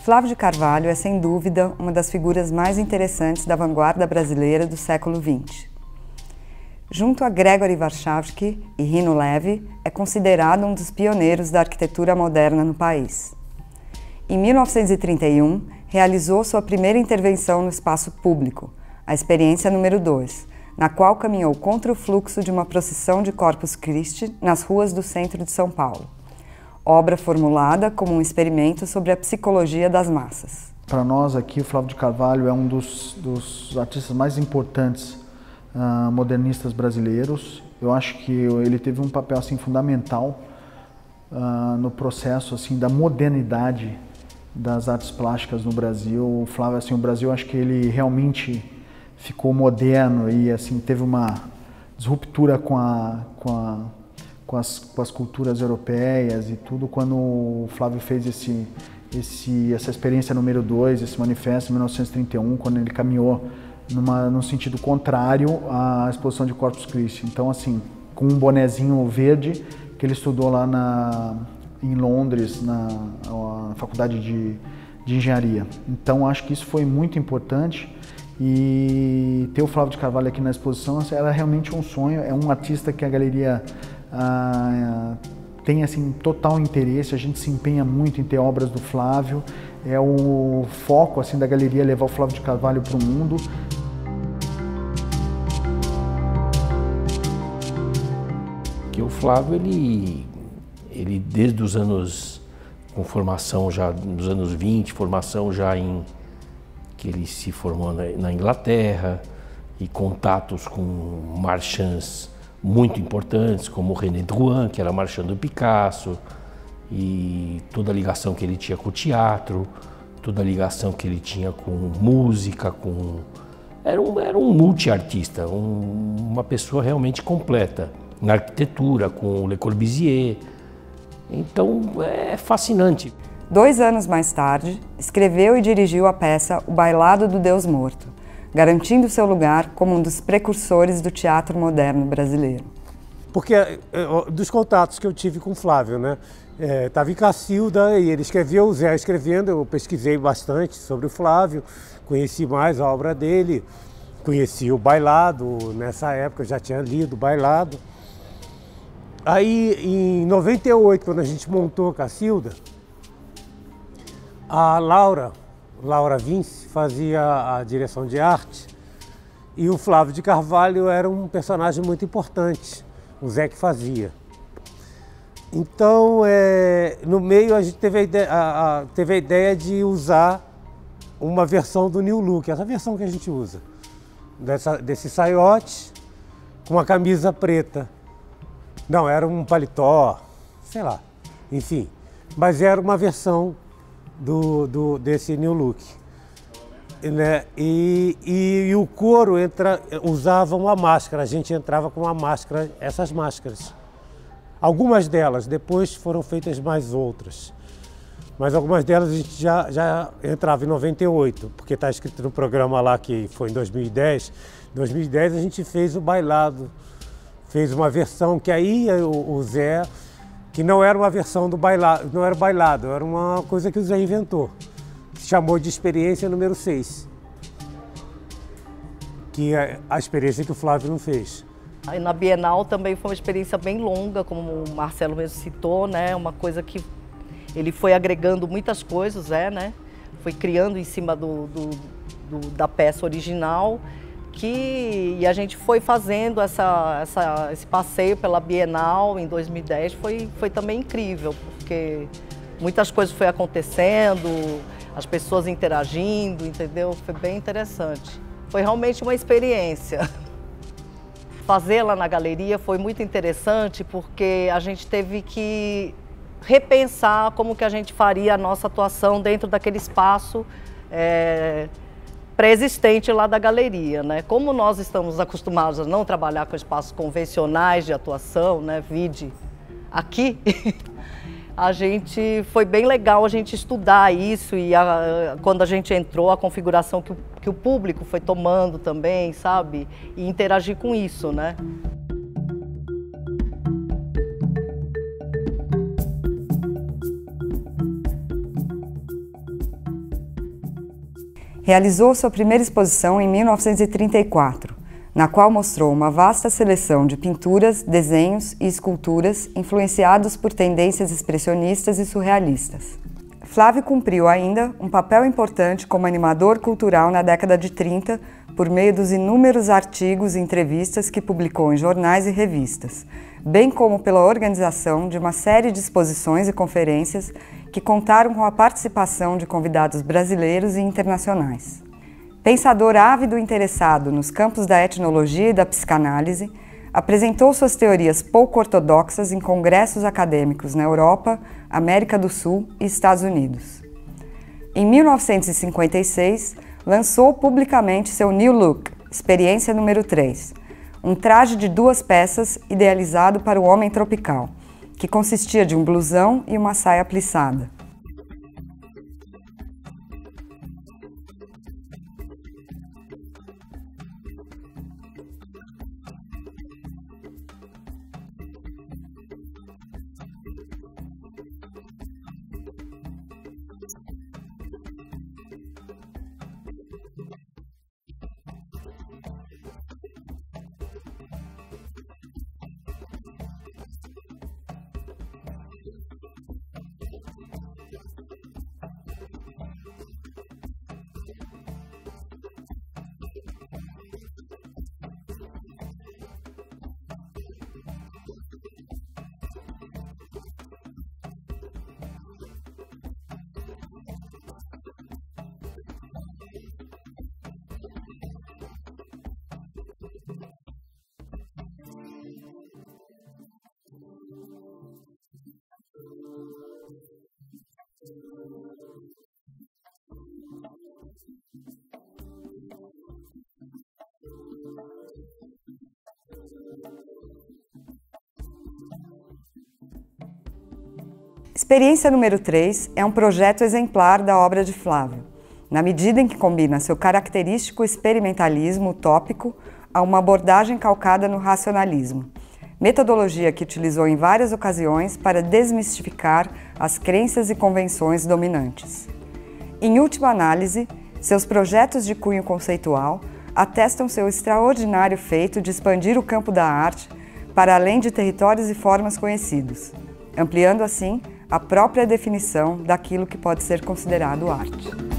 Flávio de Carvalho é, sem dúvida, uma das figuras mais interessantes da vanguarda brasileira do século XX. Junto a Gregory Warshawski e Rino Levi, é considerado um dos pioneiros da arquitetura moderna no país. Em 1931, realizou sua primeira intervenção no espaço público, a experiência número 2, na qual caminhou contra o fluxo de uma procissão de Corpus Christi nas ruas do centro de São Paulo. Obra formulada como um experimento sobre a psicologia das massas. Para nós aqui, o Flávio de Carvalho é um dos artistas mais importantes modernistas brasileiros. Eu acho que ele teve um papel assim, fundamental no processo assim, da modernidade das artes plásticas no Brasil. O Flávio, assim, o Brasil, acho que ele realmente ficou moderno e assim, teve uma disruptura com as culturas europeias e tudo, quando o Flávio fez essa experiência número 2, esse manifesto em 1931, quando ele caminhou num sentido contrário à exposição de Corpus Christi. Então, assim, com um bonezinho verde que ele estudou lá em Londres, na Faculdade de Engenharia. Então, acho que isso foi muito importante. E ter o Flávio de Carvalho aqui na exposição era realmente um sonho. É um artista que a galeria tem assim, total interesse, a gente se empenha muito em ter obras do Flávio, é o foco assim, da galeria levar o Flávio de Carvalho para o mundo. Que o Flávio, ele desde os anos, com formação já nos anos 20, formação já que ele se formou na Inglaterra, e contatos com marchands muito importantes, como o René Drouin, que era marchand do Picasso, e toda a ligação que ele tinha com o teatro, toda a ligação que ele tinha com música, era um multiartista, uma pessoa realmente completa, na arquitetura, com o Le Corbusier. Então é fascinante. 2 anos mais tarde, escreveu e dirigiu a peça O Bailado do Deus Morto, garantindo seu lugar como um dos precursores do teatro moderno brasileiro. Porque dos contatos que eu tive com o Flávio, né? Estava em Cacilda e ele escreveu, o Zé escrevendo, eu pesquisei bastante sobre o Flávio, conheci mais a obra dele, conheci o Bailado, nessa época eu já tinha lido o Bailado. Aí em 98, quando a gente montou a Cacilda, a Laura Vince fazia a direção de arte e o Flávio de Carvalho era um personagem muito importante, o Zé que fazia. Então, no meio a gente teve a ideia de usar uma versão do New Look, essa versão que a gente usa, desse saiote com uma camisa preta. Não, era um paletó, sei lá, enfim, mas era uma versão desse New Look, né? E o coro usava uma máscara, a gente entrava com uma máscara, essas máscaras. Algumas delas, depois foram feitas mais outras, mas algumas delas a gente já entrava em 98, porque está escrito no programa lá que foi em 2010. Em 2010 a gente fez o Bailado, fez uma versão que aí o Zé, que não era uma versão do Bailado, não era Bailado, era uma coisa que o Zé inventou. Se chamou de experiência número 6, que é a experiência que o Flávio não fez. Aí na Bienal também foi uma experiência bem longa, como o Marcelo mesmo citou, né? Uma coisa que ele foi agregando muitas coisas, né? Foi criando em cima da peça original, e a gente foi fazendo esse passeio pela Bienal em 2010, foi também incrível, porque muitas coisas foi acontecendo, as pessoas interagindo, entendeu? Foi bem interessante. Foi realmente uma experiência. Fazê-la na galeria foi muito interessante, porque a gente teve que repensar como que a gente faria a nossa atuação dentro daquele espaço pré-existente lá da galeria, né? Como nós estamos acostumados a não trabalhar com espaços convencionais de atuação, né? Vide aqui, foi bem legal a gente estudar isso e quando a gente entrou, a configuração que o público foi tomando também, sabe? E interagir com isso, né? Realizou sua primeira exposição em 1934, na qual mostrou uma vasta seleção de pinturas, desenhos e esculturas influenciados por tendências expressionistas e surrealistas. Flávio cumpriu ainda um papel importante como animador cultural na década de 30, por meio dos inúmeros artigos e entrevistas que publicou em jornais e revistas, bem como pela organização de uma série de exposições e conferências que contaram com a participação de convidados brasileiros e internacionais. Pensador ávido e interessado nos campos da etnologia e da psicanálise, apresentou suas teorias pouco ortodoxas em congressos acadêmicos na Europa, América do Sul e Estados Unidos. Em 1956, lançou publicamente seu New Look, experiência número 3, um traje de 2 peças idealizado para o homem tropical, que consistia de um blusão e uma saia plissada. Experiência número 3 é um projeto exemplar da obra de Flávio, na medida em que combina seu característico experimentalismo utópico a uma abordagem calcada no racionalismo, metodologia que utilizou em várias ocasiões para desmistificar as crenças e convenções dominantes. Em última análise, seus projetos de cunho conceitual atestam seu extraordinário feito de expandir o campo da arte para além de territórios e formas conhecidos, ampliando assim a própria definição daquilo que pode ser considerado arte.